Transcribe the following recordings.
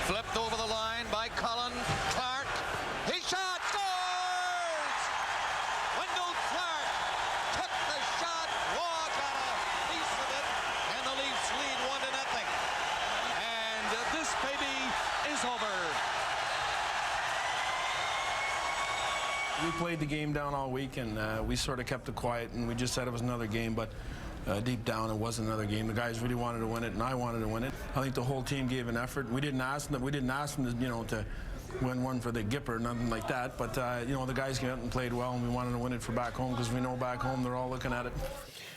Flipped over the line by Cullen. Clark. He shot. Scores! Wendel Clark took the shot. Waugh got a piece of it. And the Leafs lead 1-0. And this baby is over. We played the game down all week, and we sort of kept it quiet, and we just said it was another game, but deep down it wasn't another game. The guys really wanted to win it, and I wanted to win it. I think the whole team gave an effort. We didn't ask them to, to win one for the Gipper, nothing like that, but the guys came out and played well, and we wanted to win it for back home because we know back home they're all looking at it.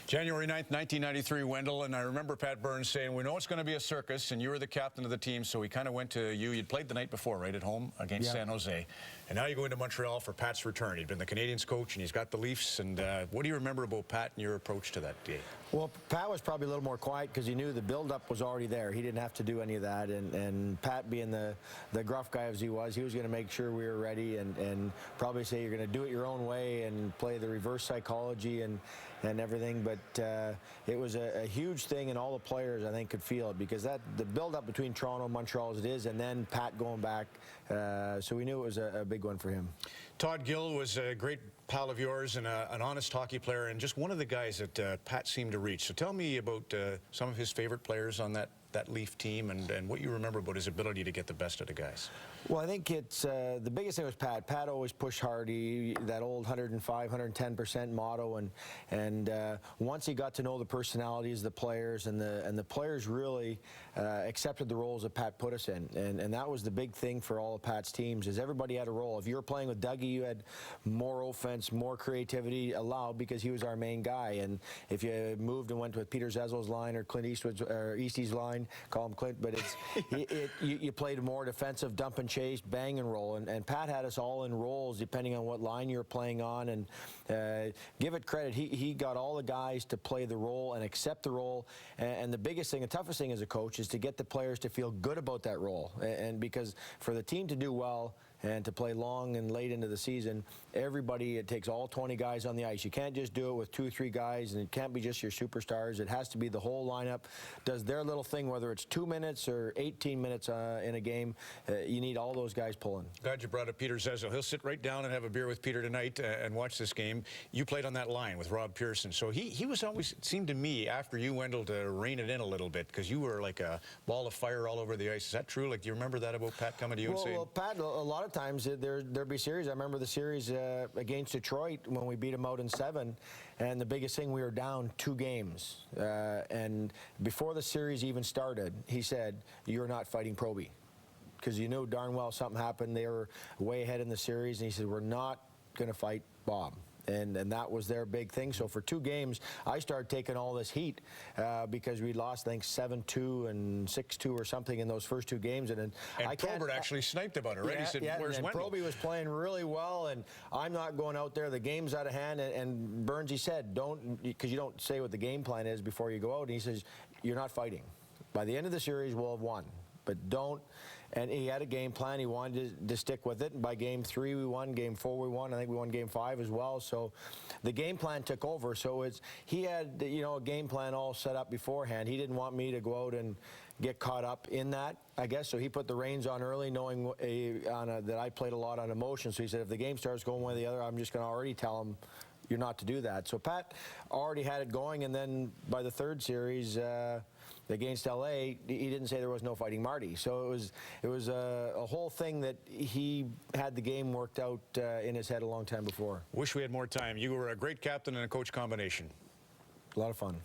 January 9th, 1993, Wendel, and I remember Pat Burns saying, we know it's going to be a circus, and you were the captain of the team, so we kind of went to you. You'd played the night before, right, at home against San Jose, and now you go into Montreal for Pat's return. He'd been the Canadiens coach, and he's got the Leafs, and what do you remember about Pat and your approach to that day? Well, Pat was probably a little more quiet because he knew the build-up was already there. He didn't have to do any of that, and Pat, being the gruff guy as he was going to make sure we were ready and probably say you're going to do it your own way and play the reverse psychology and everything, but it was a huge thing, and all the players, I think, could feel it because the build-up between Toronto and Montreal as it is, and then Pat going back, so we knew it was a big one for him. Todd Gill was a great pal of yours and an honest hockey player, and just one of the guys that Pat seemed to reach. So tell me about some of his favorite players on that Leaf team and what you remember about his ability to get the best of the guys. Well, I think it's the biggest thing was Pat. Pat always pushed hard. That old 105, 110% motto, and once he got to know the personalities of the players, and the players really accepted the roles that Pat put us in, and that was the big thing for all of Pat's teams, is everybody had a role. If you were playing with Dougie, you had more offense, more creativity allowed because he was our main guy, and if you moved and went with Peter Zezel's line or Clint Eastwood's or Eastie's line, call him Clint, but you played more defensive, dump and chase, bang and roll, and Pat had us all in roles depending on what line you're playing on, and give it credit, he got all the guys to play the role and accept the role, and the biggest thing, the toughest thing as a coach is to get the players to feel good about that role, and because for the team to do well and to play long and late into the season, it takes all 20 guys on the ice. You can't just do it with 2 or 3 guys, and it can't be just your superstars. It has to be the whole lineup does their little thing, whether it's 2 minutes or 18 minutes in a game. You need all those guys pulling. Glad you brought up Peter Zezel. He'll sit right down and have a beer with Peter tonight and watch this game. You played on that line with Rob Pearson, so he was always, it seemed to me, after you, Wendel, to rein it in a little bit because you were like a ball of fire all over the ice. Is that true? Like, do you remember that about Pat coming to you and saying? Well, Pat, a lot of times there'd be series. I remember the series against Detroit when we beat them out in 7, and the biggest thing, we were down 2 games, and before the series even started, he said, "You're not fighting Proby," because you knew darn well something happened. They were way ahead in the series, and he said, "We're not going to fight Bob." And that was their big thing. So for 2 games, I started taking all this heat because we lost, I think, 7-2 and 6-2 or something in those first 2 games. And Probert actually sniped about it, right? He said, "Where's Wendel?" Proby was playing really well, and I'm not going out there. The game's out of hand. And Burns, he said, don't, because you don't say what the game plan is before you go out. And he says, "You're not fighting. By the end of the series, we'll have won. But don't." And he had a game plan. He wanted to stick with it. And by game 3, we won. Game 4, we won. I think we won game 5 as well. So the game plan took over. So he had, a game plan all set up beforehand. He didn't want me to go out and get caught up in that, I guess. So he put the reins on early, knowing that I played a lot on emotion. So he said, if the game starts going one or the other, I'm just going to already tell him you're not to do that. So Pat already had it going, and then by the 3rd series against LA, he didn't say there was no fighting Marty. So it was a whole thing that he had the game worked out in his head a long time before. Wish we had more time. You were a great captain and a coach combination. A lot of fun.